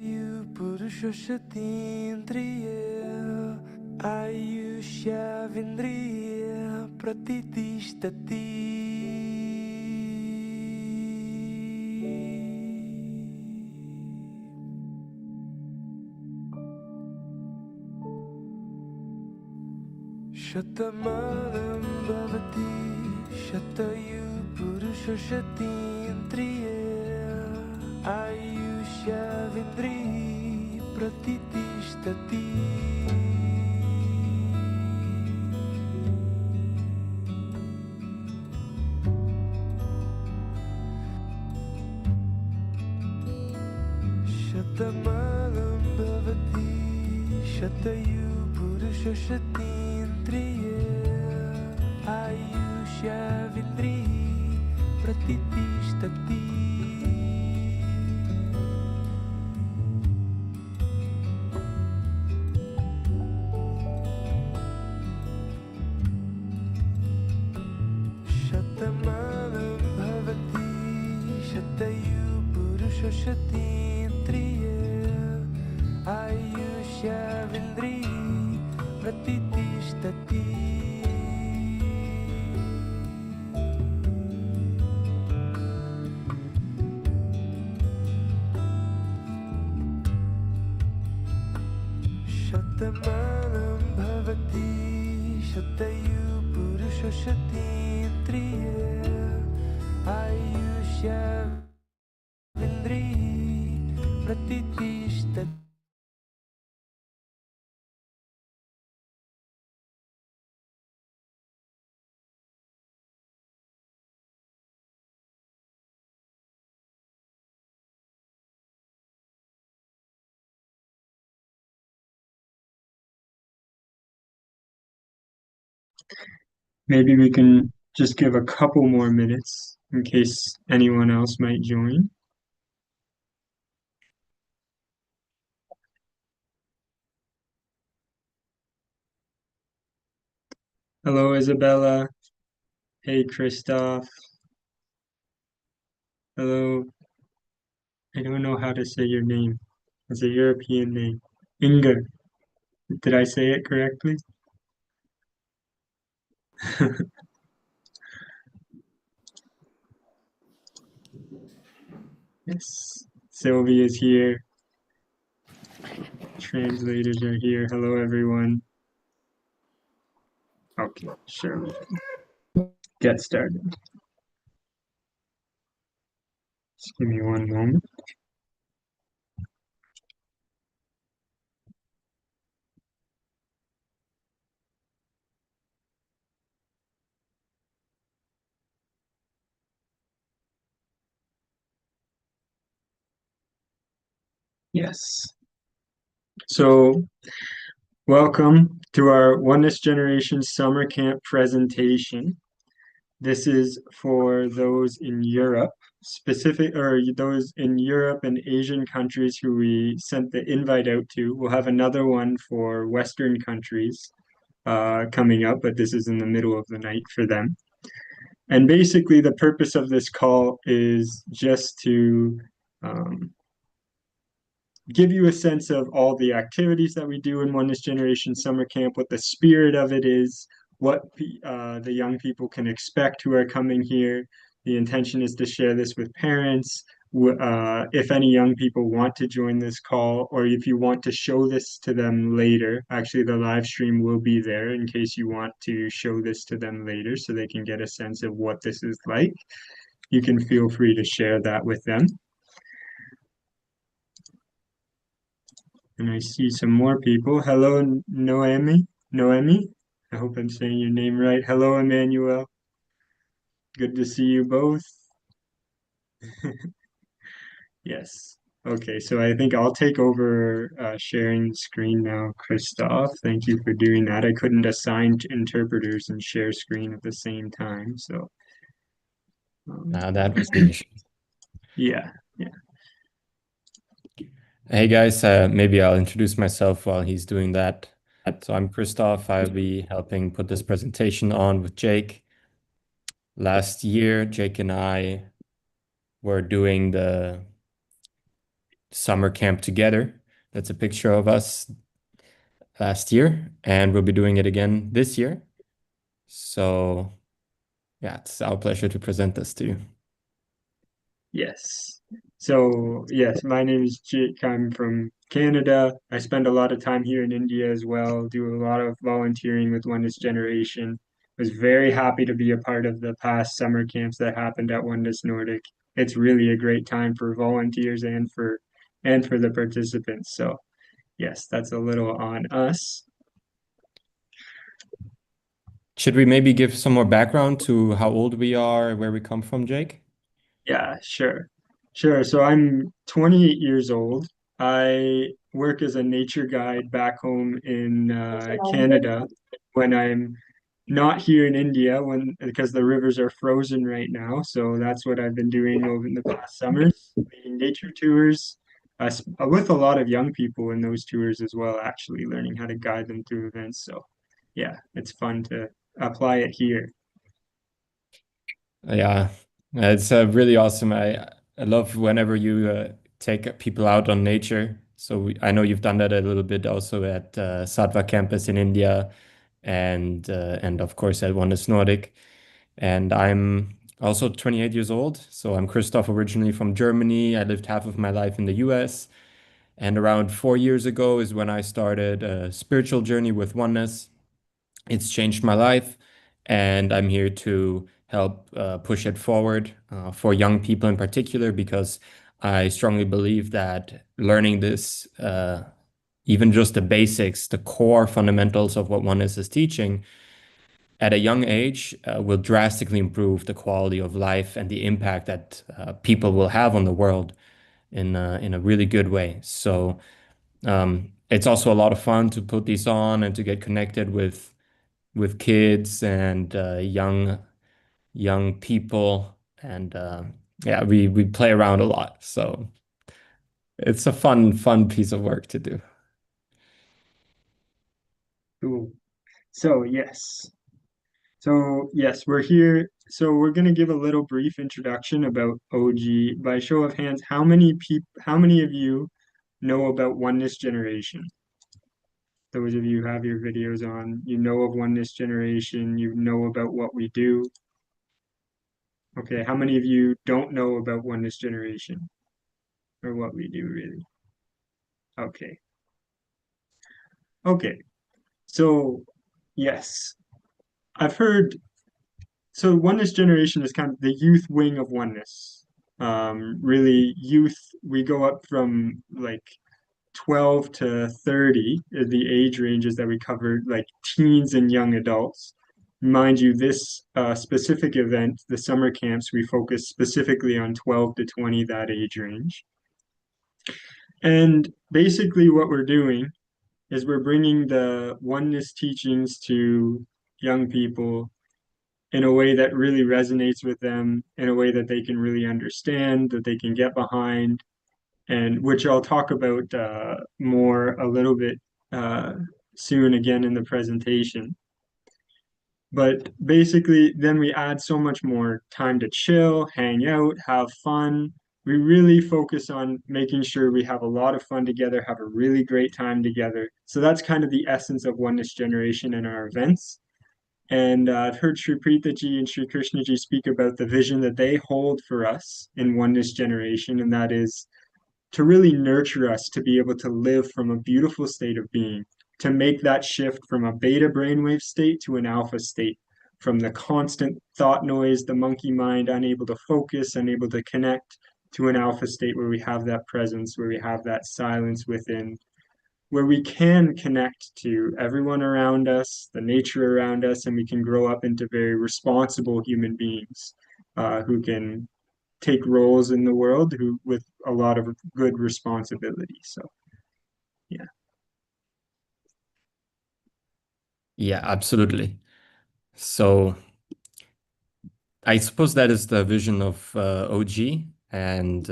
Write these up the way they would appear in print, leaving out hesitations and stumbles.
पुरुषोषतीन्द्रिय आयुष्याविन्द्रिय प्रतितिष्ठति शतमानं भवति शतयु पुरुषोषतीन्द्रिय आयुष्याविन्द्रिय प्रतितिष्ठति शतमानं भवति शतयु पुरुषोषतीन्द्रिय आयुष्याविन्द्रिय प्रतितिष्ठति शतमानं भवति शतयु पुरुषोषतीन्द्रिय आयुष्याविन्द्रिय प्रतितिष्ठति शतमानं भवति शतयु पुरुषोषतीन्द्रिय आयुष्याविन्द्रिय प्रतितिष्ठति Maybe we can just give a couple more minutes in case anyone else might join. Hello, Isabella. Hey, Christoph. Hello. I don't know how to say your name. It's a European name. Inga. Did I say it correctly? Yes. Sylvie is here. Translators are here. Hello, everyone. Okay, sure. Get started. Just give me one moment. Yes. So, welcome to our Oneness Generation Summer Camp presentation. This is for those in Europe, those in Europe and Asian countries who we sent the invite out to. We'll have another one for Western countries coming up, but this is in the middle of the night for them. And basically, the purpose of this call is just to give you a sense of all the activities that we do in Oneness Generation Summer Camp, what the spirit of it is, what the young people can expect who are coming here. The intention is to share this with parents. If any young people want to join this call, or if you want to show this to them later, actually the live stream will be there in case you want to show this to them later so they can get a sense of what this is like. You can feel free to share that with them. And I see some more people. Hello, Noemi. I hope I'm saying your name right. Hello, Emmanuel. Good to see you both. Yes. Okay, so I think I'll take over sharing the screen now, Christoph. Thank you for doing that. I couldn't assign interpreters and share screen at the same time, so. That was the issue. Yeah. Hey guys, maybe I'll introduce myself while he's doing that. So I'm Christoph. I'll be helping put this presentation on with Jake. Last year, Jake and I were doing the summer camp together. That's a picture of us last year, and we'll be doing it again this year. So yeah, it's our pleasure to present this to you. Yes. So, yes, my name is Jake. I'm from Canada. I spend a lot of time here in India as well, do a lot of volunteering with Oneness Generation. Was very happy to be a part of the past summer camps that happened at Oneness Nordic. It's really a great time for volunteers and for the participants. So, yes, that's a little on us. Should we maybe give some more background to how old we are, where we come from, Jake? Yeah, sure. Sure. So I'm 28 years old. I work as a nature guide back home in Canada when I'm not here in India when because the rivers are frozen right now. So that's what I've been doing over in the past summers, leading nature tours with a lot of young people in those tours as well, actually learning how to guide them through events. So yeah, it's fun to apply it here. Yeah, it's really awesome. I love whenever you take people out on nature. So I know you've done that a little bit also at Sattva campus in India, and of course at Oneness Nordic. And I'm also 28 years old. So I'm Christoph, originally from Germany. I lived half of my life in the US. And around 4 years ago is when I started a spiritual journey with Oneness. It's changed my life, and I'm here to help push it forward for young people in particular, because I strongly believe that learning this, even just the basics, the core fundamentals of what Oneness is teaching at a young age, will drastically improve the quality of life and the impact that people will have on the world in a really good way. So it's also a lot of fun to put these on and to get connected with kids and young people, and yeah, we play around a lot, so it's a fun piece of work to do. Cool. So yes. So yes, we're here. So we're going to give a little brief introduction about OG. By show of hands, how many of you know about Oneness Generation? Those of you who have your videos on, you know of Oneness Generation, you know about what we do. Okay, how many of you don't know about Oneness Generation or what we do really? Okay. Okay. So yes, I've heard so Oneness Generation is kind of the youth wing of Oneness. Really, youth, we go up from like 12 to 30 is the age ranges that we covered, like teens and young adults. Mind you, this specific event, the summer camps, we focus specifically on 12 to 20, that age range. And basically, what we're doing is we're bringing the oneness teachings to young people in a way that really resonates with them, in a way that they can really understand, that they can get behind, and which I'll talk about more a little bit uh, soon again in the presentation. But basically, then we add so much more time to chill, hang out, have fun. We really focus on making sure we have a lot of fun together, have a really great time together. So that's kind of the essence of Oneness Generation in our events. And I've heard Sri Preethaji and Sri Krishnaji speak about the vision that they hold for us in Oneness Generation, and that is to really nurture us to be able to live from a beautiful state of being, to make that shift from a beta brainwave state to an alpha state, from the constant thought noise, the monkey mind, unable to focus, unable to connect, to an alpha state where we have that presence, where we have that silence within, where we can connect to everyone around us, the nature around us, and we can grow up into very responsible human beings who can take roles in the world who with a lot of good responsibility. So yeah. Yeah, absolutely. So I suppose that is the vision of OG, and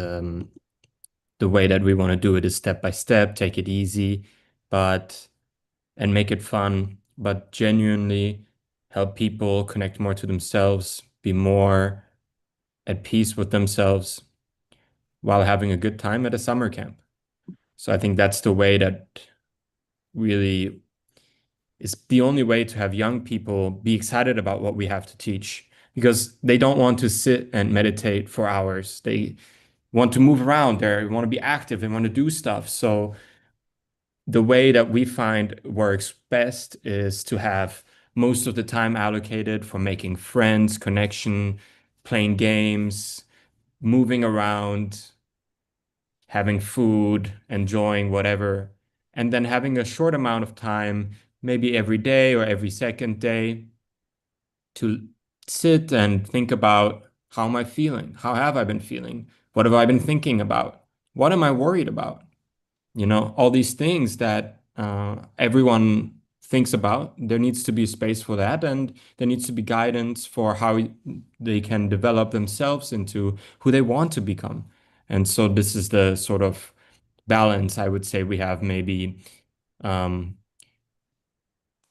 the way that we want to do it is step by step, take it easy, but and make it fun, but genuinely help people connect more to themselves, be more at peace with themselves while having a good time at a summer camp. So I think that's the way that really is the only way to have young people be excited about what we have to teach, because they don't want to sit and meditate for hours. They want to move around, they want to be active, they want to do stuff. So the way that we find works best is to have most of the time allocated for making friends, connection, playing games, moving around, having food, enjoying whatever, and then having a short amount of time, maybe every day or every second day, to sit and think about, how am I feeling? How have I been feeling? What have I been thinking about? What am I worried about? All these things that everyone thinks about. There needs to be space for that, and there needs to be guidance for how they can develop themselves into who they want to become. And so this is the sort of balance I would say we have. Maybe um,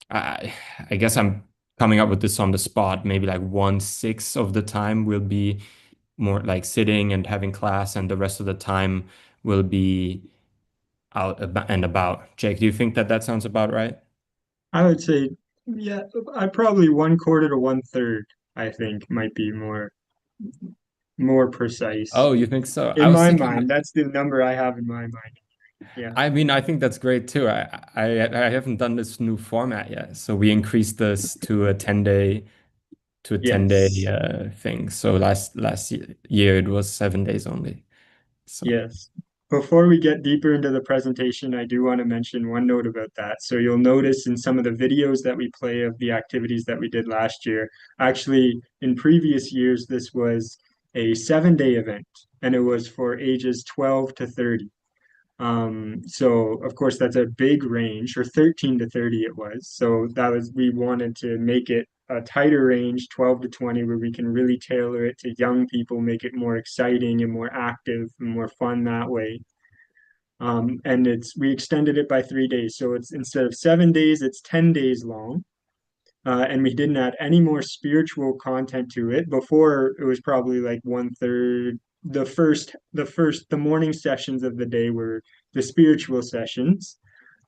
I, I guess I'm coming up with this on the spot. Maybe like 1/6 of the time will be more like sitting and having class, and the rest of the time will be and about. Jake, do you think that that sounds about right? I would say, yeah, I probably 1/4 to 1/3, I think might be more precise. Oh, you think so? I In was my thinking, mind, that's the number I have in my mind. Yeah. I mean, I think that's great too. I haven't done this new format yet. So we increased this to a 10 day Yes. thing. So last year it was 7 days only. So Yes. Before we get deeper into the presentation, I do want to mention one note about that. So you'll notice in some of the videos that we play of the activities that we did last year, actually in previous years, this was a 7 day event, and it was for ages 12 to 30. So of course that's a big range, or 13 to 30 it was. So we wanted to make it a tighter range, 12 to 20, where we can really tailor it to young people, make it more exciting and more active and more fun that way. And we extended it by 3 days. So it's instead of 7 days, it's 10 days long. And we didn't add any more spiritual content to it. Before it was probably like 1/3. The morning sessions of the day were the spiritual sessions.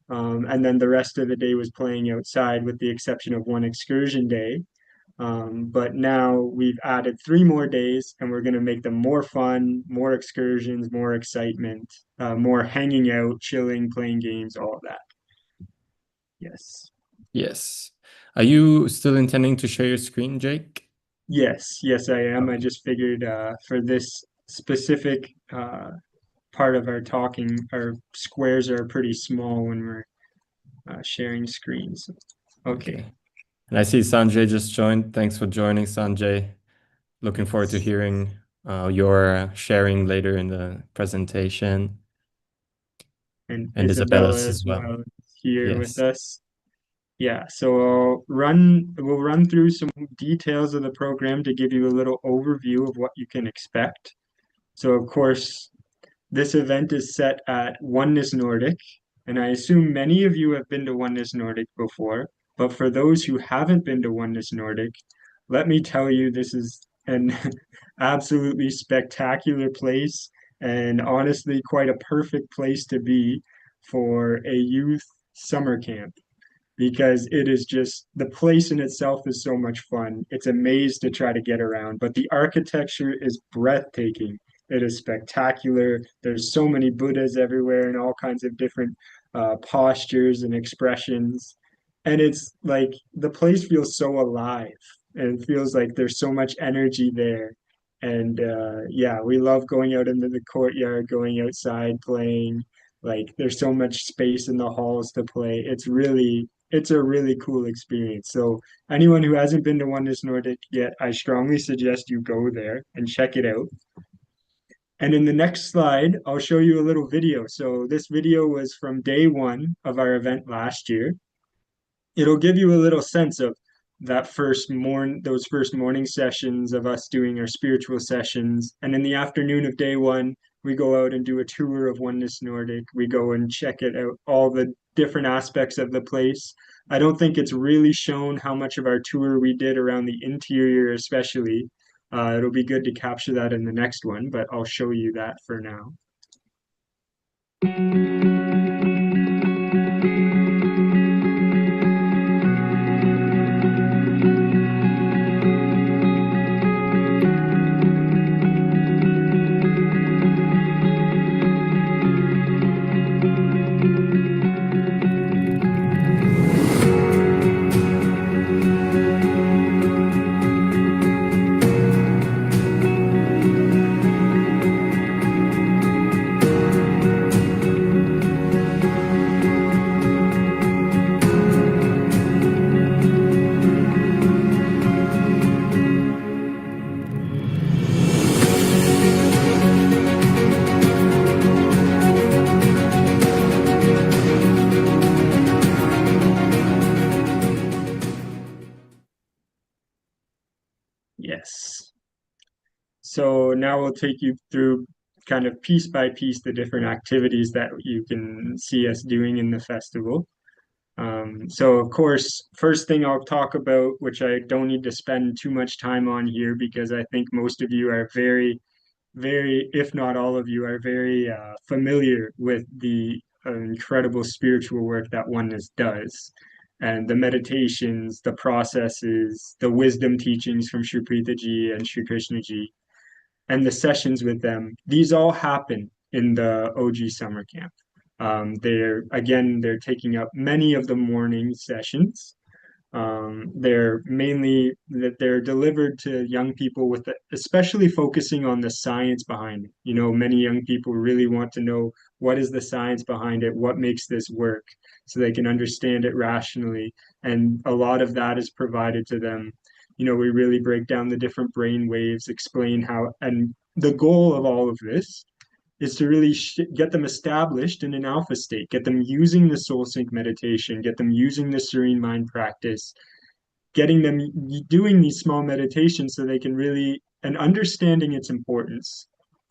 And then the rest of the day was playing outside with the exception of one excursion day. But now we've added 3 more days, and we're going to make them more fun, more excursions, more excitement, more hanging out, chilling, playing games, all of that. Yes. yes. Are you still intending to share your screen, Jake? Yes, I am. I Okay. just figured for this specific part of our talking, our squares are pretty small when we're sharing screens. Okay. Okay. And I see Sanjay just joined. Thanks for joining, Sanjay. Looking forward to Yes. hearing your sharing later in the presentation, And and Isabella's Isabella as as well. well here with Yes. us. Yeah, so we'll run through some details of the program to give you a little overview of what you can expect. So of course, this event is set at Oneness Nordic, and I assume many of you have been to Oneness Nordic before, but for those who haven't been to Oneness Nordic, let me tell you, this is an absolutely spectacular place, and honestly quite a perfect place to be for a youth summer camp, because it is just, the place in itself is so much fun. It's a maze to try to get around, but the architecture is breathtaking. It is spectacular. There's so many Buddhas everywhere and all kinds of different postures and expressions. And it's like the place feels so alive, and it feels like there's so much energy there. And yeah, we love going out into the courtyard, going outside, playing. Like there's so much space in the halls to play. It's a really cool experience. So anyone who hasn't been to Oneness Nordic yet, I strongly suggest you go there and check it out. And in the next slide, I'll show you a little video. So this video was from day one of our event last year. It'll give you a little sense of those first morning sessions of us doing our spiritual sessions. And in the afternoon of day one, we go out and do a tour of Oneness Nordic. We go and check it out, all the different aspects of the place. I don't think it's really shown how much of our tour we did around the interior, especially. It'll be good to capture that in the next one, but I'll show you that for now. Yes. So now we'll take you through kind of piece by piece the different activities that you can see us doing in the festival. So of course, first thing I'll talk about, which I don't need to spend too much time on here because I think most of you are very, if not all of you, are very familiar with the incredible spiritual work that Oneness does. And the meditations, the processes, the wisdom teachings from Sri Preethaji and Sri Krishnaji, and the sessions with them, these all happen in the OG summer camp. They're taking up many of the morning sessions. They're mainly that they're delivered to young people with especially focusing on the science behind it. You know, many young people really want to know what is the science behind it, what makes this work, so they can understand it rationally. And a lot of that is provided to them. You know, we really break down the different brain waves, explain how, and the goal of all of this is to really get them established in an alpha state, get them using the soul sync meditation, get them using the serene mind practice, getting them doing these small meditations so they can really, and understanding its importance,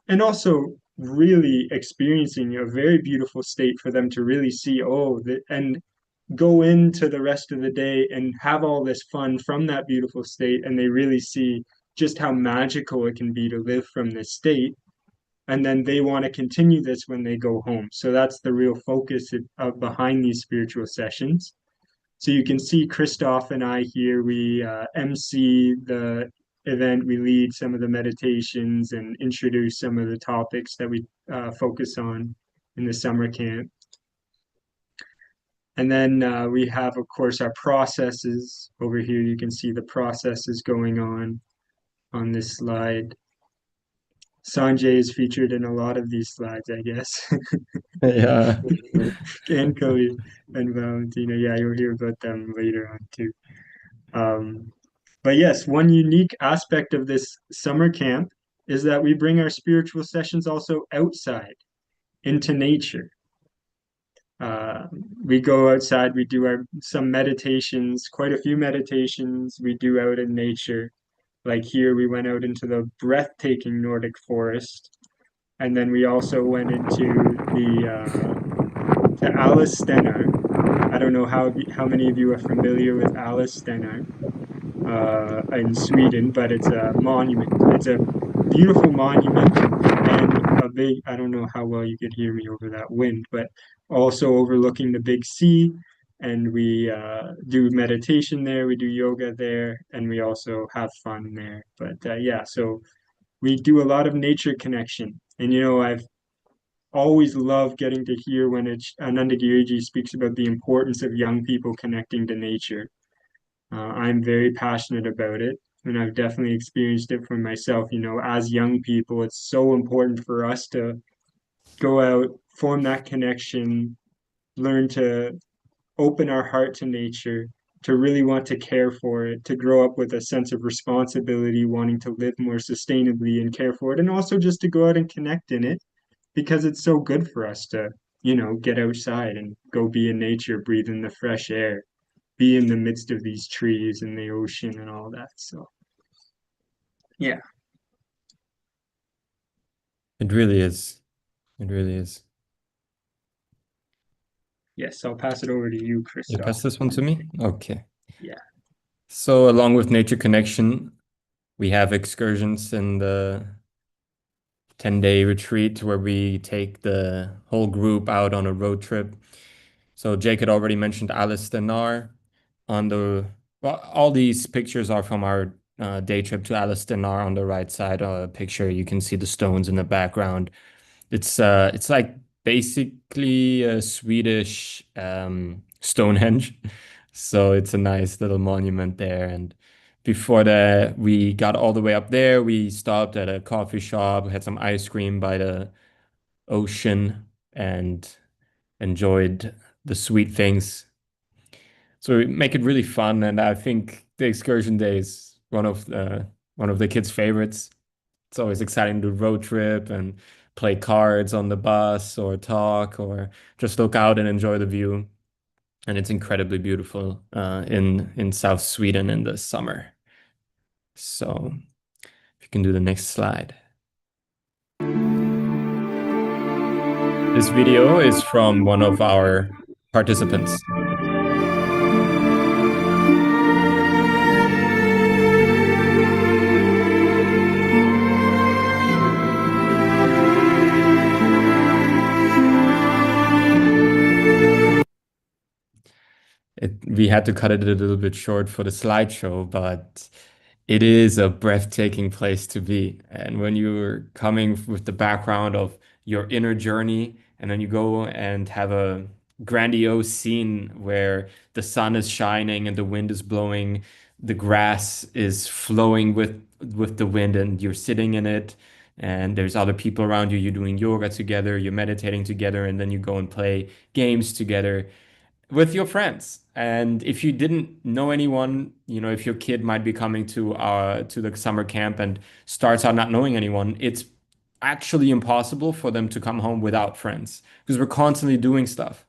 and also really experiencing a very beautiful state for them to really see, and go into the rest of the day and have all this fun from that beautiful state. And they really see just how magical it can be to live from this state, and then they want to continue this when they go home. So that's the real focus of behind these spiritual sessions. So you can see Christoph and I here, we MC the event, we lead some of the meditations and introduce some of the topics that we focus on in the summer camp. And then we have, of course, our processes. Over here, you can see the processes going on this slide. Sanjay is featured in a lot of these slides, I guess. Yeah. And Cody and Valentina. Yeah, you'll hear about them later on too. But yes, one unique aspect of this summer camp is that we bring our spiritual sessions also outside into nature. We go outside, we do some meditations, quite a few meditations we do out in nature. Like here, we went out into the breathtaking Nordic forest, and then we also went into the Alice Stenar. I don't know how many of you are familiar with Alice Stenar in Sweden, but it's a monument. It's a beautiful monument and a big, I don't know how well you could hear me over that wind, but also overlooking the big sea. And we do meditation there, we do yoga there, and we also have fun there. But yeah, so we do a lot of nature connection. And you know, I've always loved getting to hear when Ananda Giriji speaks about the importance of young people connecting to nature. I'm very passionate about it, and I've definitely experienced it for myself. You know, as young people, it's so important for us to go out, form that connection, learn to open our heart to nature, to really want to care for it, to grow up with a sense of responsibility, wanting to live more sustainably and care for it, and also just to go out and connect in it because it's so good for us to, you know, get outside and go be in nature, breathe in the fresh air, be in the midst of these trees and the ocean and all that. So, yeah. It really is. It really is. Yes, I'll pass it over to you, You Christoph. pass this one to me? Okay. Yeah. So along with nature connection, we have excursions in the 10-day retreat where we take the whole group out on a road trip. So Jake had already mentioned Alistair on the well, all these pictures are from our day trip to Alistair on the right side picture. You can see the stones in the background. It's like basically a Swedish Stonehenge. So it's a nice little monument there. And before that, we got all the way up there. We stopped at a coffee shop, had some ice cream by the ocean, and enjoyed the sweet things. So we make it really fun, and I think the excursion day is one of the kids' favorites. It's always exciting to road trip and play cards on the bus or talk or just look out and enjoy the view. And it's incredibly beautiful in South Sweden in the summer. So if you can do the next slide. This video is from one of our participants. We had to cut it a little bit short for the slideshow, but it is a breathtaking place to be. And when you're coming with the background of your inner journey, and then you go and have a grandiose scene where the sun is shining and the wind is blowing, the grass is flowing with the wind, and you're sitting in it, and there's other people around you, you're doing yoga together, you're meditating together, and then you go and play games together with your friends. And if you didn't know anyone, you know, if your kid might be coming to the summer camp and starts out not knowing anyone, it's actually impossible for them to come home without friends because we're constantly doing stuff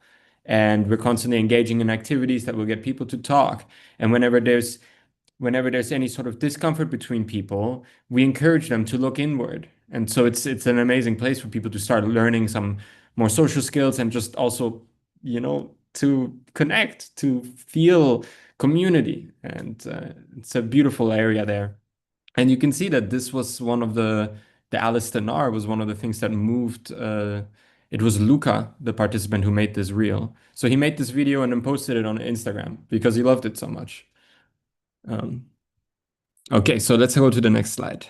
and we're constantly engaging in activities that will get people to talk. And whenever there's any sort of discomfort between people, we encourage them to look inward. And so it's an amazing place for people to start learning some more social skills and just also, you know, to connect, to feel community. And it's a beautiful area there. And you can see that this was one of the Alistair Nar was one of the things that moved. It was Luca, the participant, who made this reel. So he made this video and then posted it on Instagram because he loved it so much. Okay, so let's go to the next slide.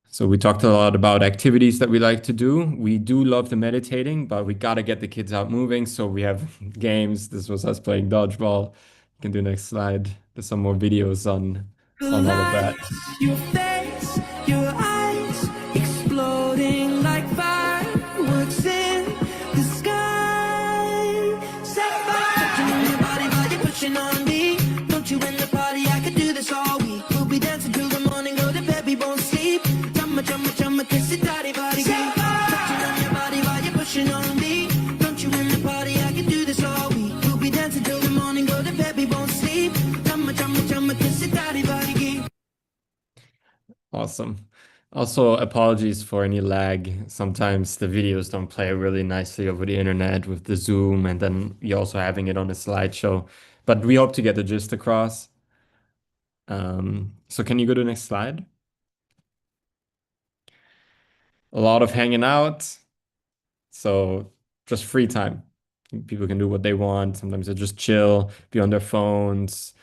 So we talked a lot about activities that we like to do. We do love the meditating, but we got to get the kids out moving. So we have games. This was us playing dodgeball. You can do next slide. There's some more videos on all of that. Your face, your eyes, exploding like fireworks in the sky. Set fire, touching on your body while you're pushing on me. Don't you in the party? I could do this all week. We'll be dancing till the morning, go to bed, we won't sleep. Chumma, kiss it, daddy, body, touching on your body while you're pushing on me. Don't you in the party? I could do this all week. We'll be dancing till the morning, go to bed, we won't sleep. Chumma, kiss it, daddy, body. Awesome. Also, apologies for any lag. Sometimes the videos don't play really nicely over the internet with the Zoom, and then you're also having it on a slideshow. But we hope to get the gist across. So can you go to the next slide? A lot of hanging out. So just free time. People can do what they want. Sometimes they just chill, be on their phones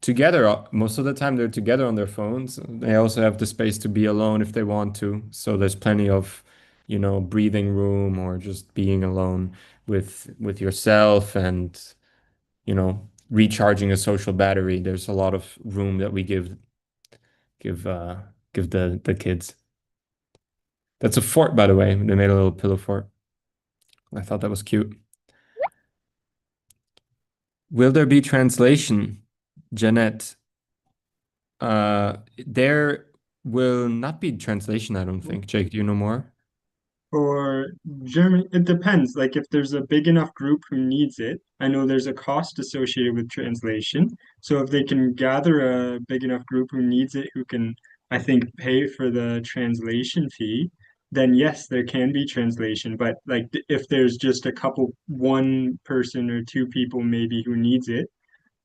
together. Most of the time they're together on their phones. They also have the space to be alone if they want to. So there's plenty of, you know, breathing room or just being alone with yourself and, you know, recharging a social battery. There's a lot of room that we give the kids. That's a fort, by the way. They made a little pillow fort. I thought that was cute. Will there be translation, Jeanette? There will not be translation, I don't think. Jake, do you know more? For German, it depends. Like if there's a big enough group who needs it, I know there's a cost associated with translation. So if they can gather a big enough group who needs it, who can, I think, pay for the translation fee, then yes, there can be translation. But like if there's just a couple, one person or two people maybe who needs it,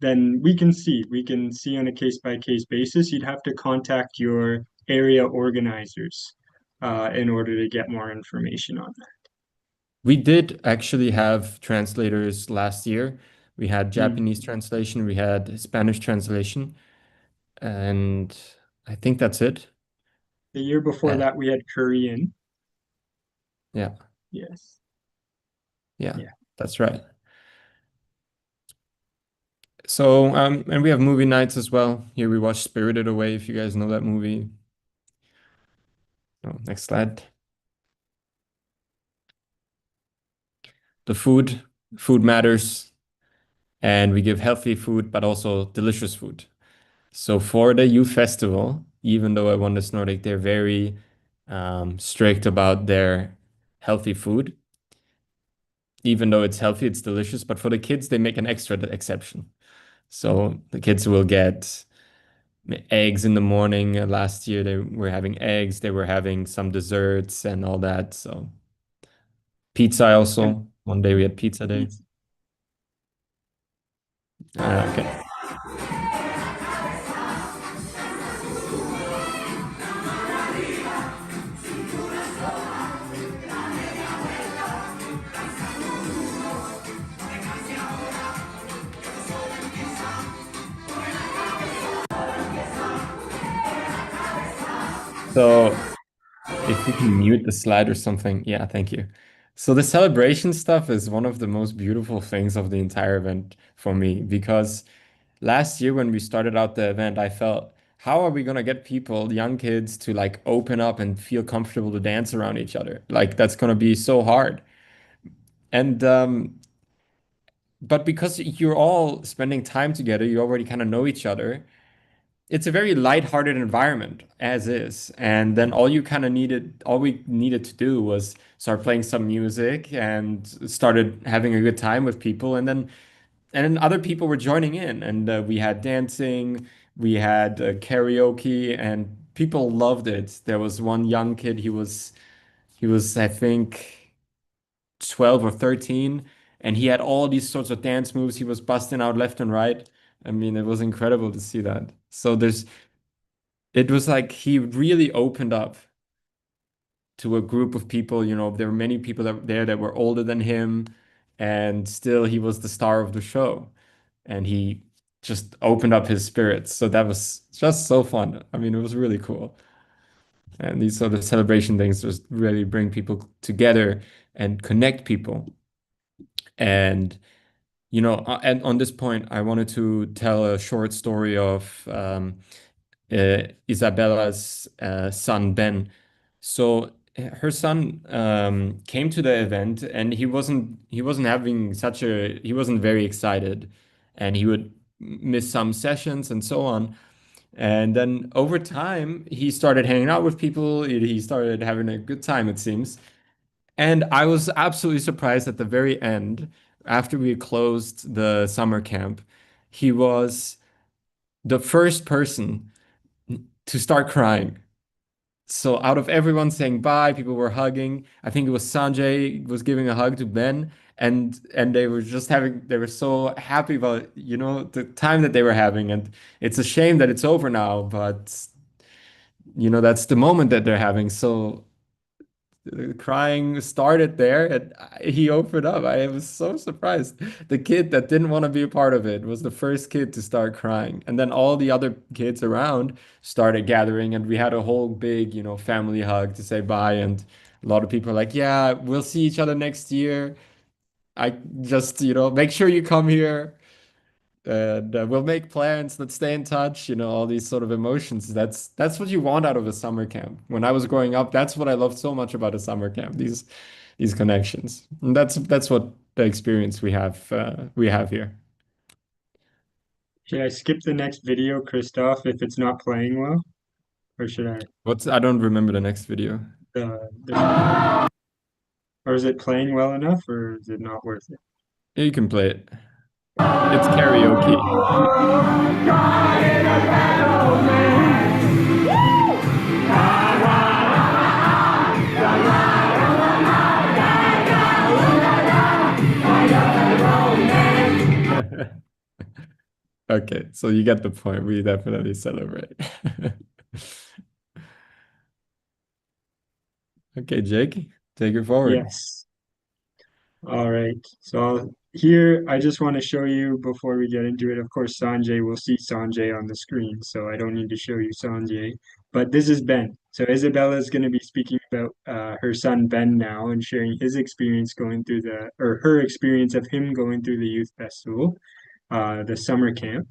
then we can see. We can see on a case by case basis. You'd have to contact your area organizers in order to get more information on that. We did actually have translators last year. We had Mm. Japanese translation, we had Spanish translation, and I think that's it. The year before Uh, that, we had Korean. yeah, Yes. yeah, Yeah. that's right. So, and we have movie nights as well. Here we watch Spirited Away, if you guys know that movie. Oh, next slide. The food matters, and we give healthy food, but also delicious food. So for the youth festival, even though at Oneness Nordic, they're very strict about their healthy food. Even though it's healthy, it's delicious. But for the kids, they make an extra exception. So the kids will get eggs in the morning. Last year, they were having eggs. They were having some desserts and all that. So pizza And also. One day we had pizza day. pizza. Okay. So if we can mute the slide or something. Yeah, thank you. So the celebration stuff is one of the most beautiful things of the entire event for me because last year when we started out the event, I felt, how are we gonna get people, young kids, to like open up and feel comfortable to dance around each other? Like that's gonna be so hard. And but because you're all spending time together, you already kind of know each other. It's a very lighthearted environment as is. And then all we needed to do was start playing some music and started having a good time with people. And then other people were joining in, and we had dancing, we had karaoke, and people loved it. There was one young kid, he was I think 12 or 13, and he had all these sorts of dance moves. He was busting out left and right. I mean, it was incredible to see that. So it was like he really opened up to a group of people. There were many people there that were older than him, and still he was the star of the show. And he just opened up his spirits. So that was just so fun. I mean, it was really cool. And these sort of celebration things just really bring people together and connect people. And and on this point, I wanted to tell a short story of Isabella's son Ben. So her son came to the event, and he wasn't very excited, and he would miss some sessions and so on. And then over time, he started hanging out with people. He started having a good time, it seems. And I was absolutely surprised at the very end, after we closed the summer camp, he was the first person to start crying. So out of everyone saying bye, people were hugging. I think it was Sanjay was giving a hug to Ben, and they were so happy about, the time that they were having. And it's a shame that it's over now, but that's the moment that they're having. So the crying started there, and he opened up. I was so surprised. The kid that didn't want to be a part of it was the first kid to start crying. And then all the other kids around started gathering, and we had a whole big, family hug to say bye. And a lot of people are like, yeah, we'll see each other next year. I just, make sure you come here. And we'll make plans. Let's stay in touch. All these sort of emotions. That's what you want out of a summer camp. When I was growing up, that's what I loved so much about a summer camp. These connections. And that's what the experience we have here. Should I skip the next video, Christoph, if it's not playing well? Or should I I don't remember the next video. or is it playing well enough, or is it not worth it? Yeah, you can play it. It's karaoke. Okay, so you get the point. We definitely celebrate. Okay, Jake, take it forward. Yes. All right. So here, I just want to show you before we get into it. Of course, Sanjay, we'll see Sanjay on the screen, so I don't need to show you Sanjay. But this is Ben. So Isabella is going to be speaking about her son Ben now and sharing his experience going through or her experience of him going through the youth festival, the summer camp.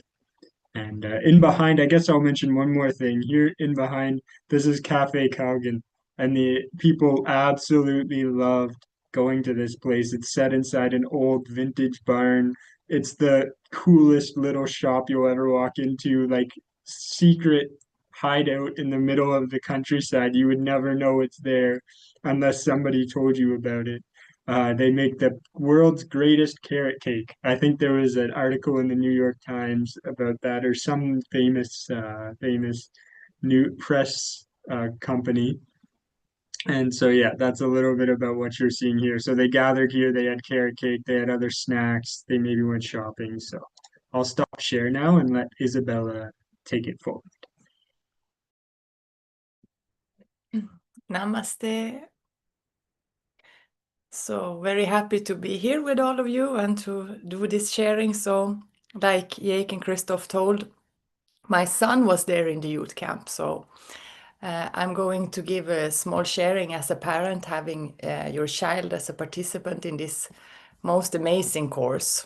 And in behind, I guess I'll mention one more thing. Here in behind, this is Cafe Cowgan, and the people absolutely loved going to this place. It's set inside an old vintage barn. It's the coolest little shop you'll ever walk into, like secret hideout in the middle of the countryside. You would never know it's there unless somebody told you about it. They make the world's greatest carrot cake. I think there was an article in the New York Times about that, or some famous new press company. And so, yeah, that's a little bit about what you're seeing here. So they gathered here, they had carrot cake, they had other snacks, they maybe went shopping. So I'll stop share now and let Isabella take it forward. Namaste. So very happy to be here with all of you and to do this sharing. So like Jake and Christoph told, my son was there in the youth camp. So I'm going to give a small sharing as a parent, having your child as a participant in this most amazing course.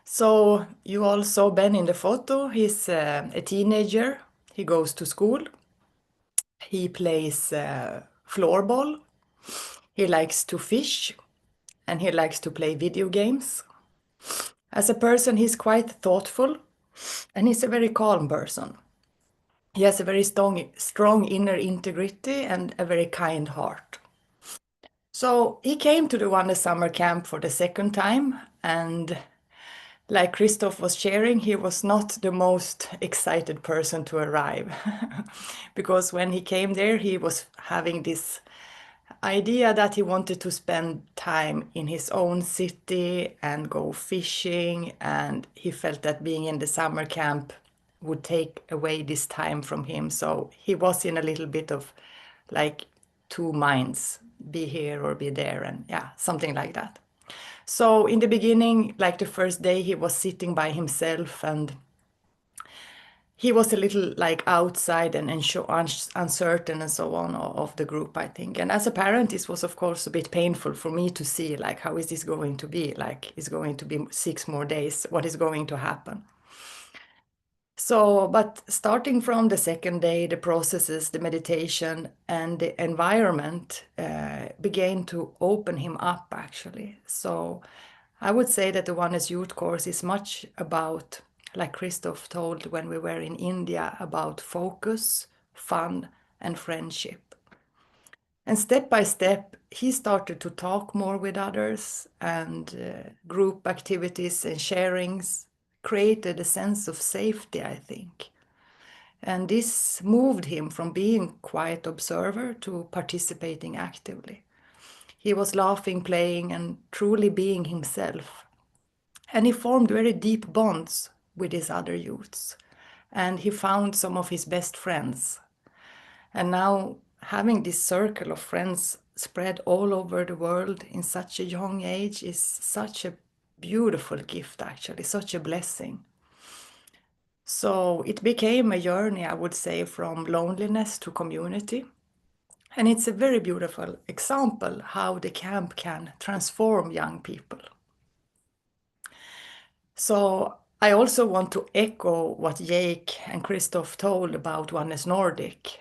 So you all saw Ben in the photo. He's a teenager. He goes to school. He plays floorball. He likes to fish and he likes to play video games. As a person, he's quite thoughtful and he's a very calm person. He has a very strong inner integrity and a very kind heart. So he came to the Oneness Summer Camp for the second time, and like Christoph was sharing, he was not the most excited person to arrive because when he came there, he was having this idea that he wanted to spend time in his own city and go fishing, and he felt that being in the summer camp would take away this time from him. So he was in a little bit of like two minds, be here or be there, and yeah, something like that. So in the beginning, like the first day, he was sitting by himself and he was a little like outside and uncertain and so on of the group, I think. And as a parent, this was of course a bit painful for me to see, like, how is this going to be? Like, it's going to be 6 more days. What is going to happen? So, but starting from the second day, the processes, the meditation, and the environment began to open him up, actually. So I would say that the Oneness Youth course is much about, like Christoph told when we were in India, about focus, fun, and friendship. And step by step, he started to talk more with others, and group activities and sharings created a sense of safety, I think. And this moved him from being quiet observer to participating actively. He was laughing, playing, and truly being himself. And he formed very deep bonds with his other youths. And he found some of his best friends. And now having this circle of friends spread all over the world in such a young age is such a beautiful gift, actually, such a blessing. So it became a journey, I would say, from loneliness to community. And it's a very beautiful example how the camp can transform young people. So I also want to echo what Jake and Christoph told about Oneness Nordic,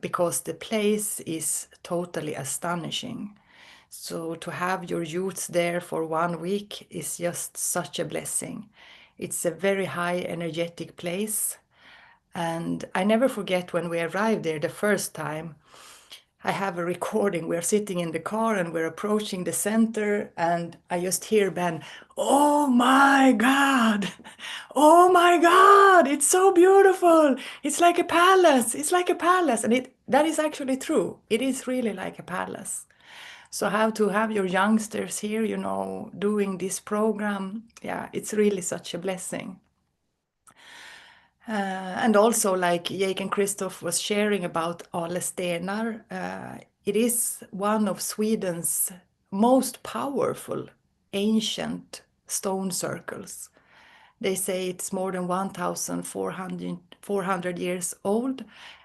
because the place is totally astonishing. So to have your youths there for 1 week is just such a blessing. It's a very high energetic place. And I never forget when we arrived there the first time. I have a recording. We're sitting in the car and we're approaching the center, and I just hear Ben, "Oh my God! Oh my God! It's so beautiful! It's like a palace! It's like a palace!" And that is actually true. It is really like a palace. So how to have your youngsters here, doing this program, yeah, it's really such a blessing. And also, like Jake and Christoph was sharing about Ale Stenar, it is one of Sweden's most powerful ancient stone circles. They say it's more than 1,400 years old,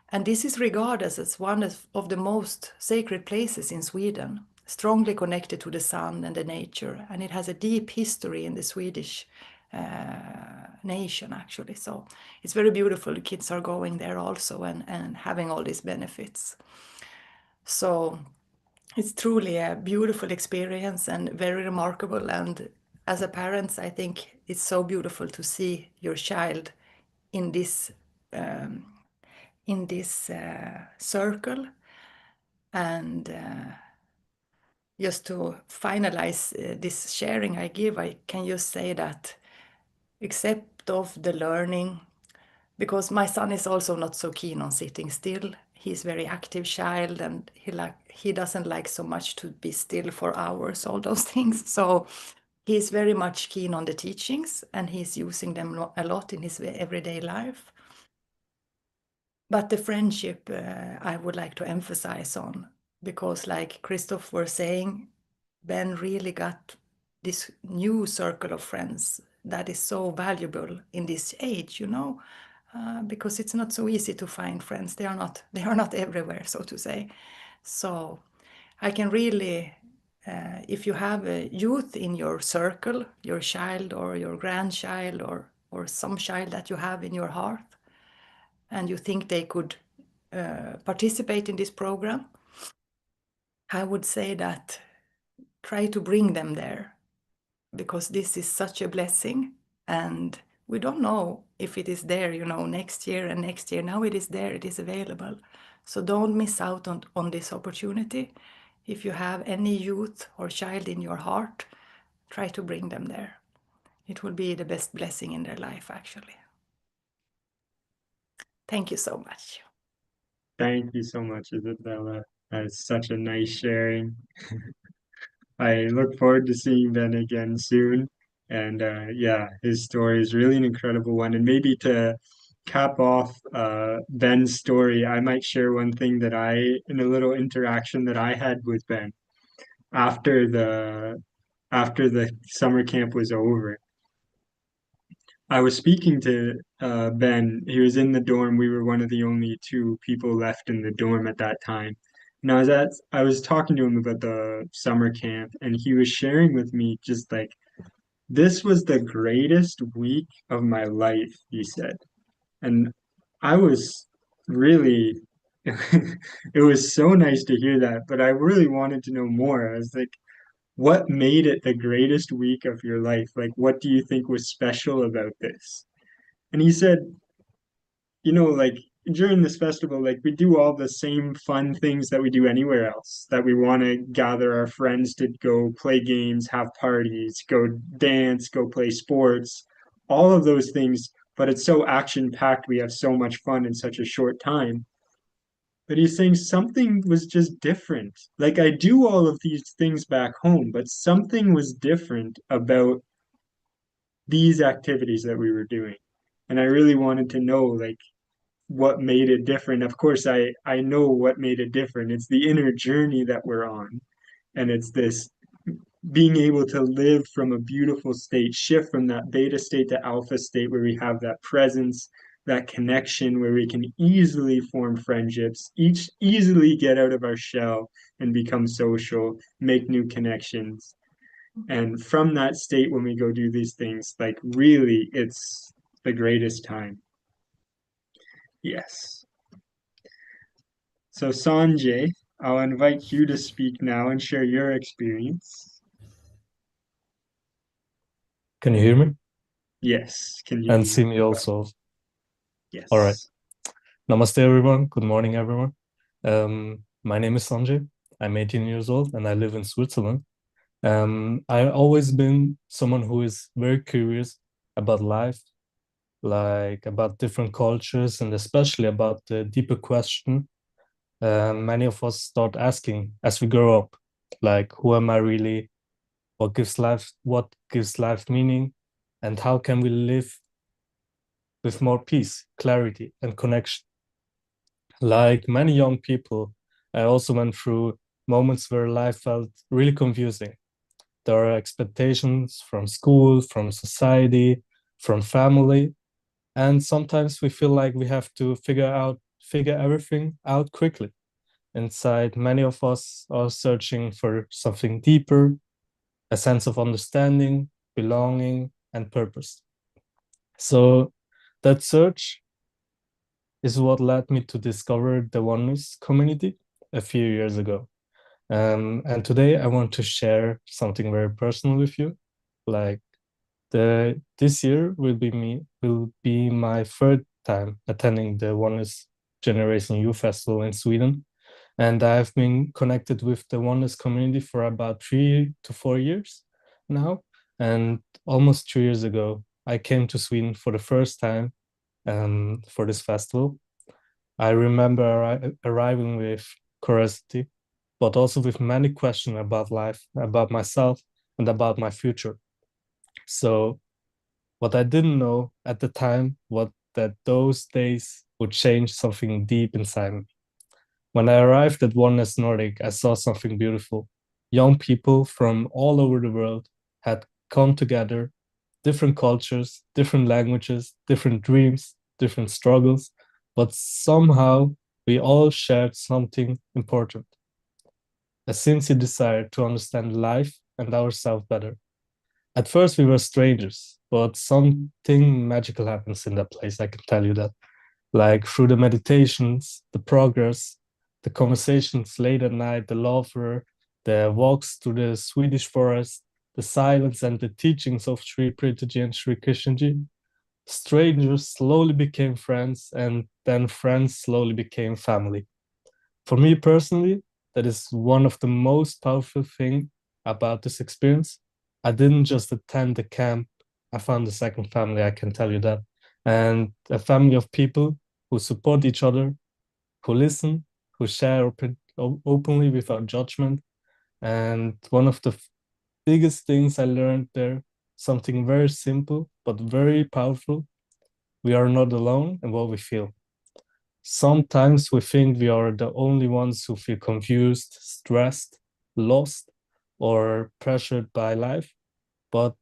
and this is regarded as one of the most sacred places in Sweden, strongly connected to the sun and the nature, and it has a deep history in the Swedish nation, actually. So it's very beautiful. The kids are going there also and having all these benefits. So it's truly a beautiful experience and very remarkable. And as a parent, I think it's so beautiful to see your child in this circle. And just to finalize this sharing I give, I can just say that except of the learning, because my son is also not so keen on sitting still. He's a very active child, and he doesn't like so much to be still for hours, all those things. So he's very much keen on the teachings, and he's using them a lot in his everyday life. But the friendship I would like to emphasize on, because like Christoph was saying, Ben really got this new circle of friends that is so valuable in this age, you know, because it's not so easy to find friends. They are not everywhere, so to say. So I can really, if you have a youth in your circle, your child or your grandchild or some child that you have in your heart, and you think they could participate in this program, I would say that try to bring them there, because this is such a blessing, and we don't know if it is there, you know, next year and next year. Now it is there, it is available. So don't miss out on this opportunity. If you have any youth or child in your heart, try to bring them there. It will be the best blessing in their life, actually. Thank you so much. Thank you so much, Isabella. That's such a nice sharing. I look forward to seeing Ben again soon. And yeah, his story is really an incredible one. And maybe to cap off Ben's story, I might share one thing that in a little interaction that I had with Ben after the summer camp was over. I was speaking to Ben. He was in the dorm. We were one of the only two people left in the dorm at that time. And I was talking to him about the summer camp, and he was sharing with me just like, this was the greatest week of my life, he said. And I was really, it was so nice to hear that, but I really wanted to know more. I was like, what made it the greatest week of your life? Like, what do you think was special about this? And he said, like during this festival, like we do all the same fun things that we do anywhere else, that we want to gather our friends to go play games, have parties, go dance, go play sports, all of those things. But it's so action packed. We have so much fun in such a short time. But he's saying something was just different. Like I do all of these things back home, but something was different about these activities that we were doing. And I really wanted to know like what made it different. Of course, I know what made it different. It's the inner journey that we're on. And it's this being able to live from a beautiful state, shift from that beta state to alpha state where we have that presence, that connection, where we can easily form friendships, easily get out of our shell and become social, make new connections. And from that state, when we go do these things, like really, it's the greatest time. Yes. So Sanjay, I'll invite you to speak now and share your experience. Can you hear me? Yes. Can you And see me also? Yes. All right. Namaste, everyone. Good morning, everyone. My name is Sanjay. I'm 18 years old and I live in Switzerland. I've always been someone who is very curious about life, like about different cultures, and especially about the deeper question many of us start asking as we grow up, like, who am I really? What gives life meaning? And how can we live with more peace, clarity, and connection? Like many young people, I also went through moments where life felt really confusing. There are expectations from school, from society, from family, and sometimes we feel like we have to figure everything out quickly. Inside, many of us are searching for something deeper, a sense of understanding, belonging, and purpose. So that search is what led me to discover the Oneness community a few years ago. And today I want to share something very personal with you. Like this year will be my third time attending the Oneness Generation Youth Festival in Sweden. And I've been connected with the Oneness community for about 3 to 4 years now. And almost 3 years ago, I came to Sweden for the first time for this festival. I remember arriving with curiosity, but also with many questions about life, about myself, and about my future. So what I didn't know at the time was that those days would change something deep inside me. When I arrived at Oneness Nordic, I saw something beautiful. Young people from all over the world had come together, different cultures, different languages, different dreams, different struggles, but somehow we all shared something important, a sincere desire to understand life and ourselves better. At first, we were strangers, but something magical happens in that place, I can tell you that. Like through the meditations, the progress, the conversations late at night, the laughter, the walks through the Swedish forest, the silence and the teachings of Sri Preethaji and Sri Krishnaji, strangers slowly became friends, and then friends slowly became family. For me personally, that is one of the most powerful things about this experience. I didn't just attend the camp, I found a second family, I can tell you that. And a family of people who support each other, who listen, who share openly without judgment. And one of the biggest things I learned there, something very simple but very powerful: we are not alone in what we feel. Sometimes we think we are the only ones who feel confused, stressed, lost, or pressured by life. But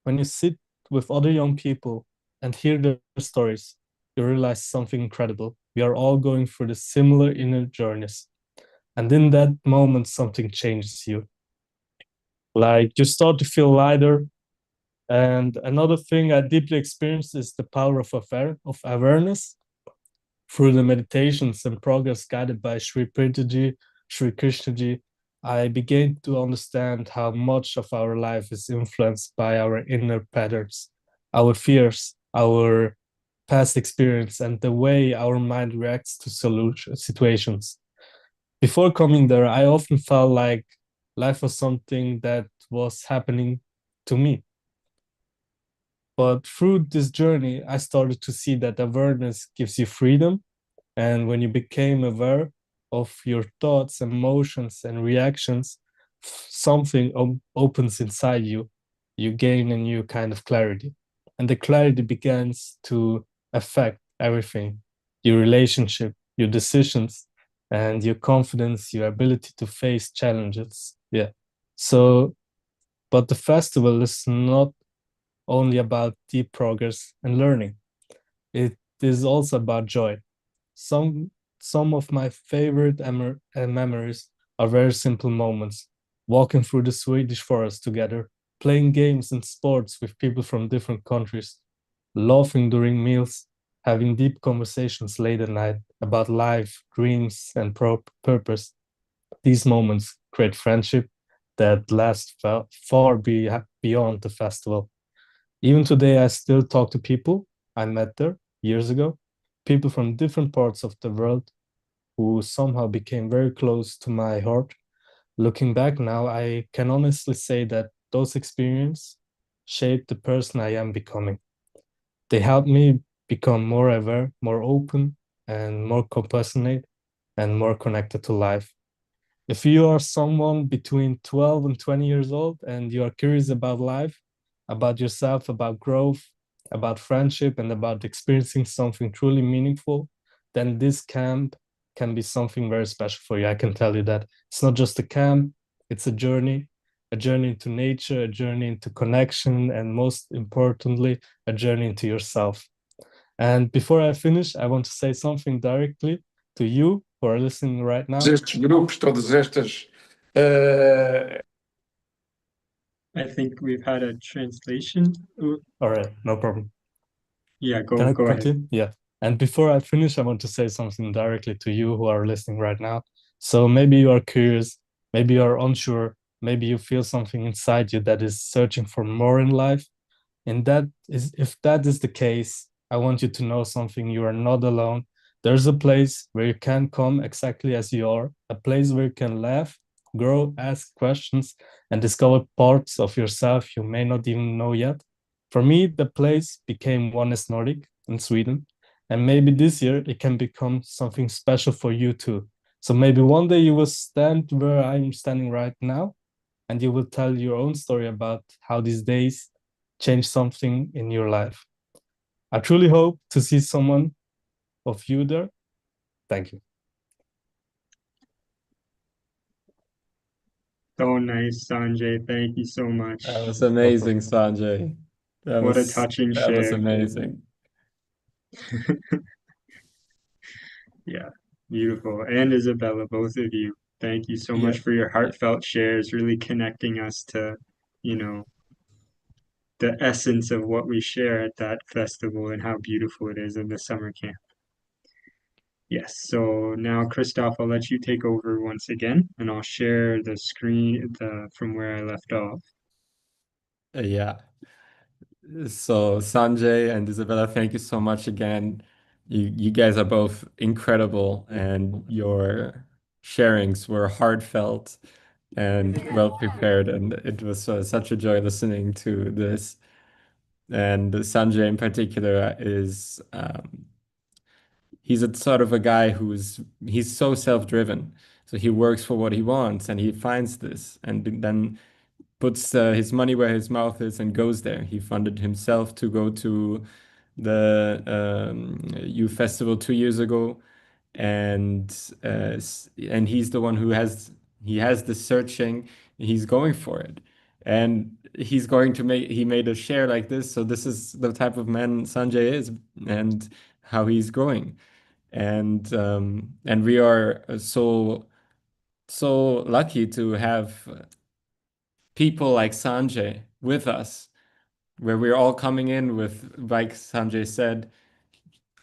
when you sit with other young people and hear their stories, you realize something incredible. We are all going through the similar inner journeys. And in that moment, something changes you. Like you start to feel lighter. And another thing I deeply experienced is the power of awareness. Through the meditations and progress guided by Sri Preethaji Sri Krishnaji, I began to understand how much of our life is influenced by our inner patterns, our fears, our past experience, and the way our mind reacts to situations. Before coming there, I often felt like life was something that was happening to me. But through this journey, I started to see that awareness gives you freedom. And when you became aware of your thoughts, emotions, and reactions, something opens inside you. You gain a new kind of clarity. And the clarity begins to affect everything: your relationship, your decisions, and your confidence, your ability to face challenges. Yeah. So, but the festival is not only about deep progress and learning, it is also about joy. Some some of my favorite memories are very simple moments: walking through the Swedish forest together, playing games and sports with people from different countries, laughing during meals, having deep conversations late at night about life, dreams, and purpose. These moments create friendship that lasts far beyond the festival. Even today, I still talk to people I met there years ago, people from different parts of the world who somehow became very close to my heart. Looking back now, I can honestly say that those experiences shaped the person I am becoming. They helped me become more aware, more open, and more compassionate and more connected to life. If you are someone between 12 and 20 years old and you are curious about life, about yourself, about growth, about friendship, and about experiencing something truly meaningful, then this camp can be something very special for you. I can tell you that it's not just a camp, it's a journey into nature, a journey into connection, and most importantly, a journey into yourself. And before I finish, I want to say something directly to you who are listening right now. Estes grupos, todas estas. I think we've had a translation. All right, no problem. Yeah, Can I go ahead. continue? Yeah. And before I finish, I want to say something directly to you who are listening right now. So maybe you are curious, maybe you are unsure, maybe you feel something inside you that is searching for more in life. And if that is the case, I want you to know something. You are not alone. There's a place where you can come exactly as you are, a place where you can laugh, grow, ask questions, and discover parts of yourself you may not even know yet. For me, the place became Oneness Nordic in Sweden. And maybe this year it can become something special for you too. So maybe one day you will stand where I'm standing right now, and you will tell your own story about how these days change something in your life. I truly hope to see someone of you there. Thank you. So nice, Sanjay. Thank you so much. That was amazing, Sanjay. What a touching that was share. amazing. Yeah, beautiful. And Isabella, both of you, thank you so much Yeah. for your heartfelt shares, really connecting us to, you know, the essence of what we share at that festival and how beautiful it is in the summer camp. Yes, so now Christoph, I'll let you take over once again, and I'll share the screen from where I left off. Yeah. So Sanjay and Isabella, thank you so much again. You guys are both incredible, and your sharings were heartfelt and well prepared, and it was such a joy listening to this. And Sanjay in particular is he's a sort of a guy he's so self-driven. So he works for what he wants, and he finds this, and then puts his money where his mouth is and goes there. He funded himself to go to the youth festival 2 years ago, and he's the one who has the searching. He's going for it, and he made a share like this. So this is the type of man Sanjay is, and how he's growing, and we are so lucky to have people like Sanjay with us, where we're all coming in with, like Sanjay said,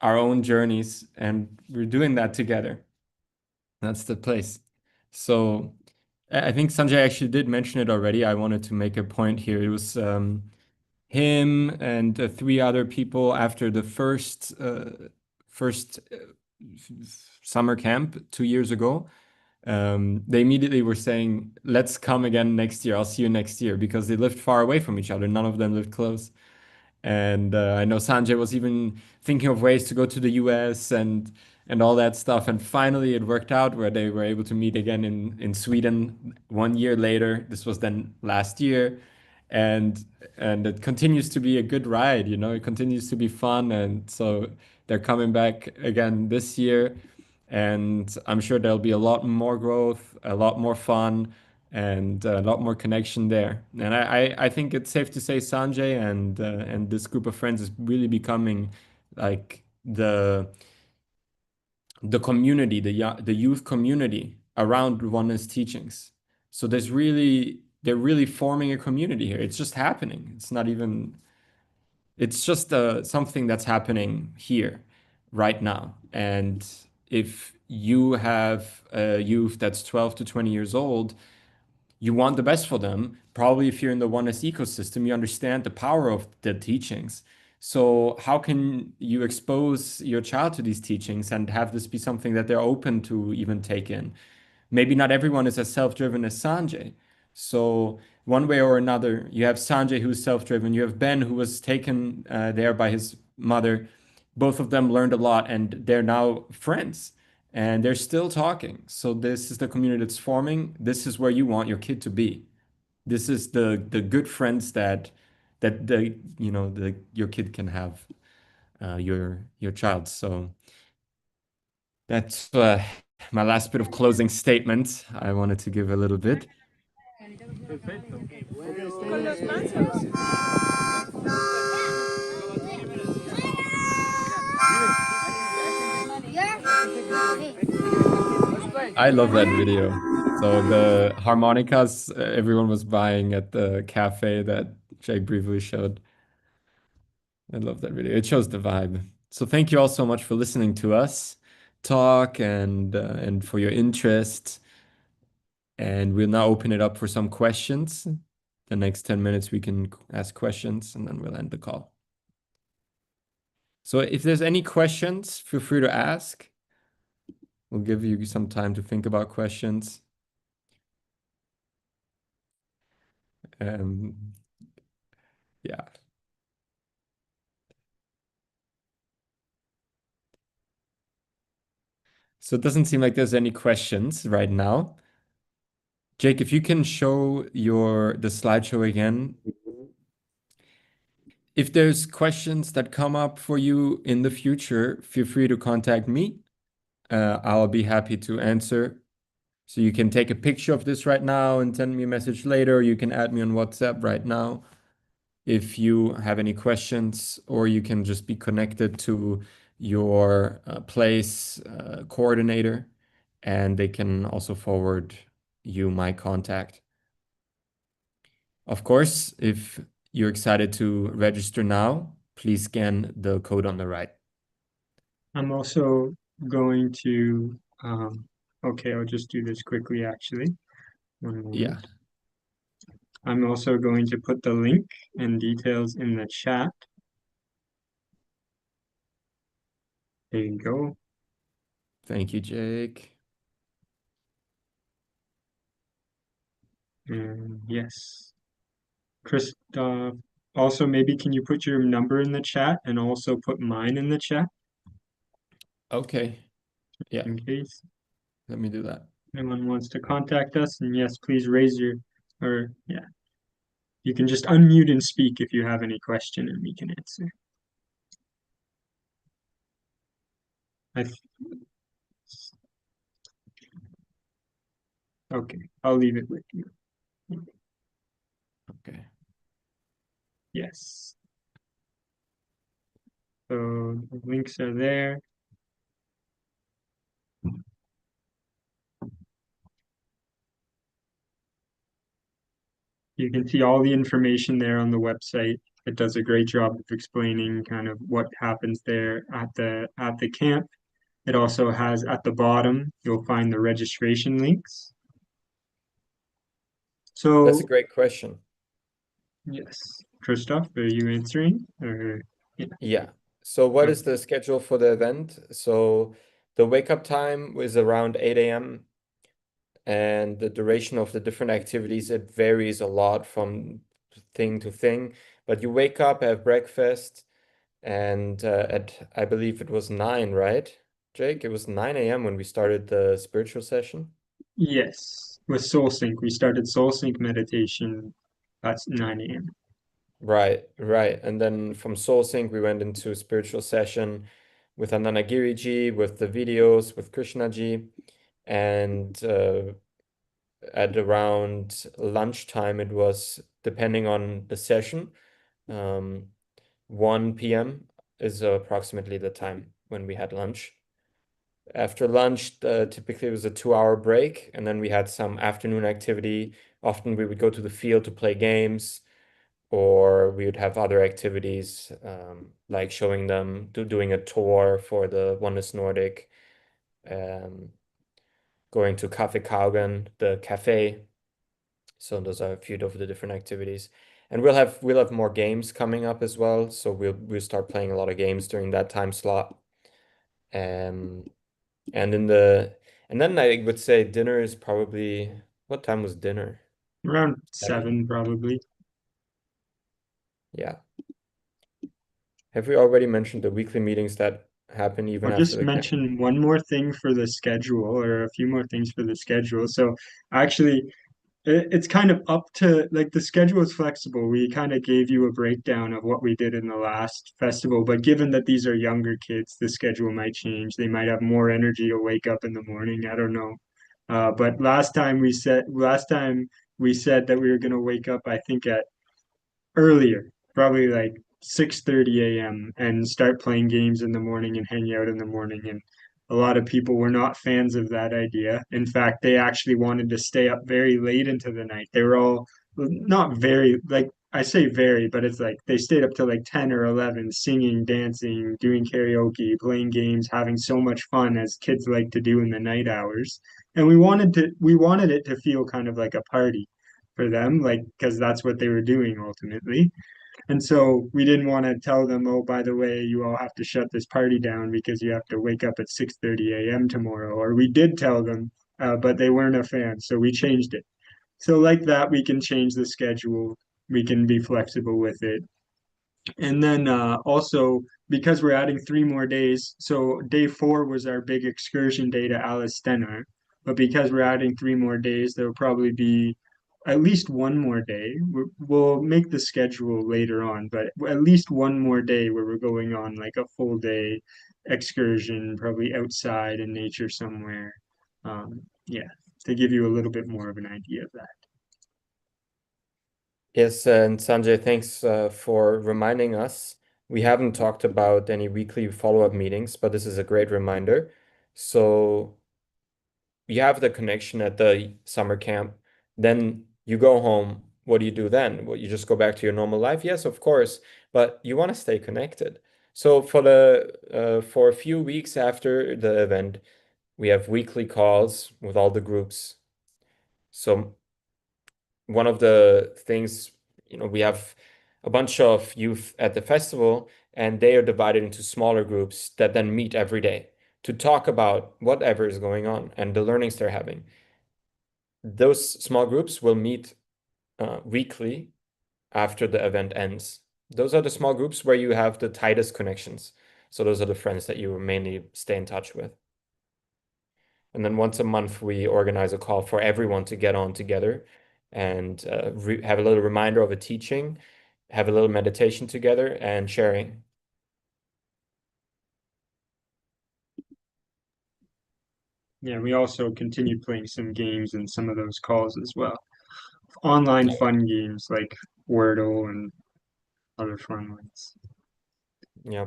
our own journeys, and we're doing that together. That's the place. So I think Sanjay actually did mention it already. I wanted to make a point here. It was him and three other people after the first summer camp 2 years ago. They immediately were saying, let's come again next year. I'll see you next year, because they lived far away from each other. None of them lived close. And I know Sanjay was even thinking of ways to go to the US and all that stuff. And finally, it worked out where they were able to meet again in Sweden 1 year later. This was then last year. And it continues to be a good ride, it continues to be fun. And so they're coming back again this year. And I'm sure there'll be a lot more growth, a lot more fun, and a lot more connection there. And I think it's safe to say Sanjay and this group of friends is really becoming like the community, the youth community around Oneness teachings. So they're really forming a community here. It's just happening. It's just something that's happening here right now. And if you have a youth that's 12 to 20 years old, you want the best for them. Probably if you're in the Oneness ecosystem, you understand the power of the teachings. So how can you expose your child to these teachings and have this be something that they're open to even take in? Maybe not everyone is as self-driven as Sanjay. So one way or another, you have Sanjay who's self-driven. You have Ben who was taken there by his mother. Both of them learned a lot, and they're now friends, and they're still talking. So this is the community that's forming. This is where you want your kid to be. This is the good friends that your kid can have, your child. So that's my last bit of closing statement, I wanted to give a little bit. I love that video. So the harmonicas everyone was buying at the cafe that Jake briefly showed. I love that video. It shows the vibe. So thank you all so much for listening to us talk and for your interest. And we'll now open it up for some questions. The next 10 minutes we can ask questions and then we'll end the call. So if there's any questions, feel free to ask. We'll give you some time to think about questions. Yeah. So it doesn't seem like there's any questions right now. Jake, if you can show the slideshow again. If there's questions that come up for you in the future, feel free to contact me. I'll be happy to answer. So you can take a picture of this right now and send me a message later. You can add me on WhatsApp right now if you have any questions, or you can just be connected to your place coordinator, and they can also forward you my contact. Of course, if you're excited to register now, please scan the code on the right. I'm also going to, okay, I'll just do this quickly actually. One moment. Yeah. I'm also going to put the link and details in the chat. There you go. Thank you, Jake. And yes. Christoph, also maybe can you put your number in the chat and also put mine in the chat Okay. Yeah, in case let me do that. anyone wants to contact us? And yes, please raise your, or yeah, you can just unmute and speak if you have any question and we can answer. Okay, I'll leave it with you. Okay. Yes. So the links are there. You can see all the information there on the website. It does a great job of explaining kind of what happens there at the camp. It also has at the bottom, you'll find the registration links. So That's a great question. yes, Christoph, are you answering? Or Yeah. So what is the schedule for the event? So the wake up time is around 8 a.m. and the duration of the different activities, it varies a lot from thing to thing. But you wake up, have breakfast, and I believe it was 9, right, Jake? It was 9 a.m. when we started the spiritual session. yes, with Soul Sync, we started Soul Sync meditation. That's 9 a.m. Right, right. And then from Soul Sync, we went into spiritual session with Anandagiriji, with the videos, with Krishnaji. And at around lunchtime, it was, depending on the session, 1 p.m. is approximately the time when we had lunch. After lunch, typically it was a 2-hour break, and then we had some afternoon activity. Often we would go to the field to play games, or we would have other activities like showing them, doing a tour for the Oneness Nordic, going to Cafe Kaugen, the cafe. So those are a few of the different activities. And we'll have more games coming up as well. So we'll start playing a lot of games during that time slot. And then I would say dinner is probably, what time was dinner? Around 7 probably. Yeah. Have we already mentioned the weekly meetings that happen even I'll after just the camp? mention one more thing for the schedule, or a few more things for the schedule. So actually, it's kind of up to like the schedule is flexible. We kind of gave you a breakdown of what we did in the last festival, but given that these are younger kids, the schedule might change. They might have more energy to wake up in the morning. I don't know. But last time we said that we were going to wake up, I think at earlier, probably like 6:30 a.m. and start playing games in the morning and hang out in the morning. And a lot of people were not fans of that idea. In fact, they actually wanted to stay up very late into the night. They were all not very, like I say very, but it's like they stayed up till like 10 or 11 singing, dancing, doing karaoke, playing games, having so much fun as kids like to do in the night hours. And we wanted it to feel kind of like a party for them, like because that's what they were doing ultimately. And so we didn't want to tell them, oh, by the way, you all have to shut this party down because you have to wake up at 6:30 a.m. tomorrow. Or we did tell them, but they weren't a fan, so we changed it. So like that, we can change the schedule. We can be flexible with it. And then also because we're adding 3 more days, so day 4 was our big excursion day to Alistenar, but because we're adding 3 more days, there will probably be at least one more day. We'll make the schedule later on, but at least one more day where we're going on like a full day excursion, probably outside in nature somewhere. Yeah, to give you a little bit more of an idea of that. Yes, and Sanjay, thanks for reminding us. We haven't talked about any weekly follow-up meetings, but this is a great reminder. So you have the connection at the summer camp, then you go home. What do you do then? Well, you just go back to your normal life? Yes, of course, but you want to stay connected. So for a few weeks after the event, we have weekly calls with all the groups. So one of the things, we have a bunch of youth at the festival, and they are divided into smaller groups that then meet every day to talk about whatever is going on and the learnings they're having. Those small groups will meet weekly after the event ends. Those are the small groups where you have the tightest connections. So those are the friends that you mainly stay in touch with. And then once a month, we organize a call for everyone to get on together and have a little reminder of a teaching, have a little meditation together and sharing. Yeah, we also continued playing some games in some of those calls as well. Online fun games like Wordle and other fun ones. Yeah.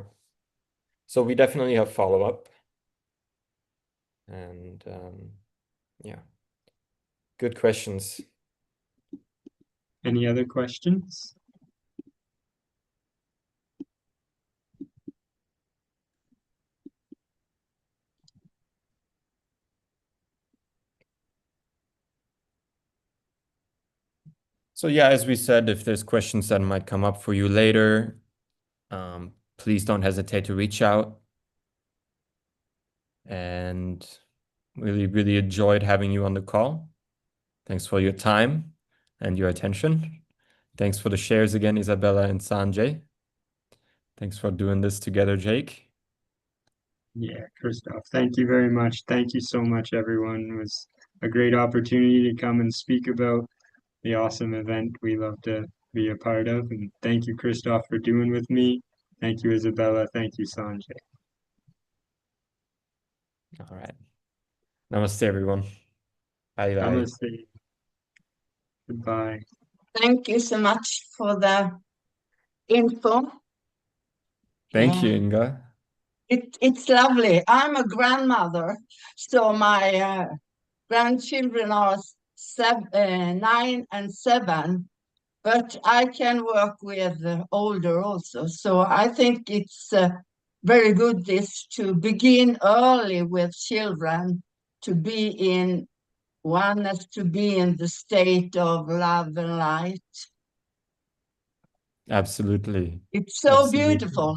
So we definitely have follow-up. And yeah, good questions. Any other questions? So yeah, as we said, if there's questions that might come up for you later, please don't hesitate to reach out. And really, really enjoyed having you on the call. Thanks for your time and your attention. Thanks for the shares again, Isabella and Sanjay. Thanks for doing this together, Jake. Yeah, Christoph, thank you very much. Thank you so much, everyone. It was a great opportunity to come and speak about the awesome event we love to be a part of. And thank you, Christoph, for doing with me. Thank you, Isabella. Thank you, Sanjay. All right. Namaste, everyone. Bye bye. Namaste. Goodbye. Thank you so much for the info. Thank you, Inga. It's lovely. I'm a grandmother, so my grandchildren are 9 and 7, but I can work with older also. So I think it's very good this to begin early with children, to be in oneness, to be in the state of love and light. Absolutely. It's so Absolutely. beautiful.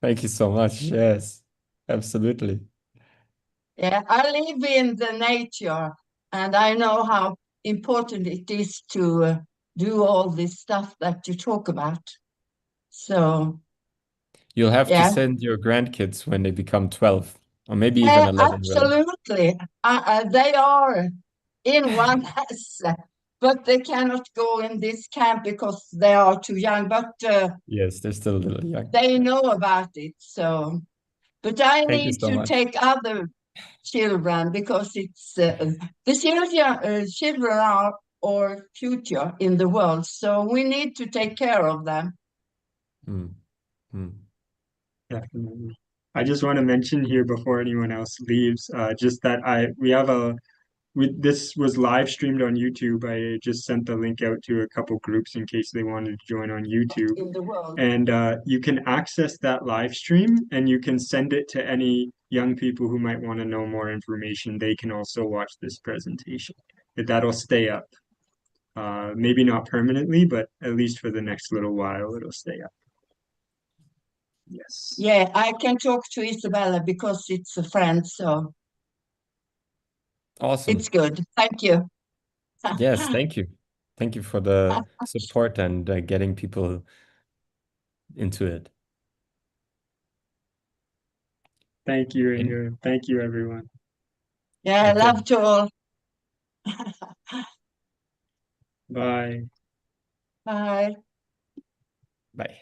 Thank you so much. Yes, absolutely. Yeah, I live in the nature, and I know how important it is to do all this stuff that you talk about. So, You'll have to yeah. send your grandkids when they become 12 or maybe even 11. Right? Absolutely. They are in Oneness, but they cannot go in this camp because they are too young. But Yes, they're still a little young. they know about it. So, but I Thank you need so to much. take other children because it's the children are our future in the world. So we need to take care of them. Mm. Mm. Definitely. I just want to mention here before anyone else leaves, just that this was live streamed on YouTube. I just sent the link out to a couple groups in case they wanted to join on YouTube. In the world. And you can access that live stream and you can send it to any young people who might want to know more information. They can also watch this presentation. That'll stay up. Maybe not permanently, but at least for the next little while, it'll stay up. Yes. Yeah, I can talk to Isabella because it's a friend, so Awesome. it's good. Thank you. Yes, thank you. Thank you for the support and getting people into it. Thank you, Inga. Thank you, everyone. Yeah, Okay. love to all. Bye. Bye. Bye.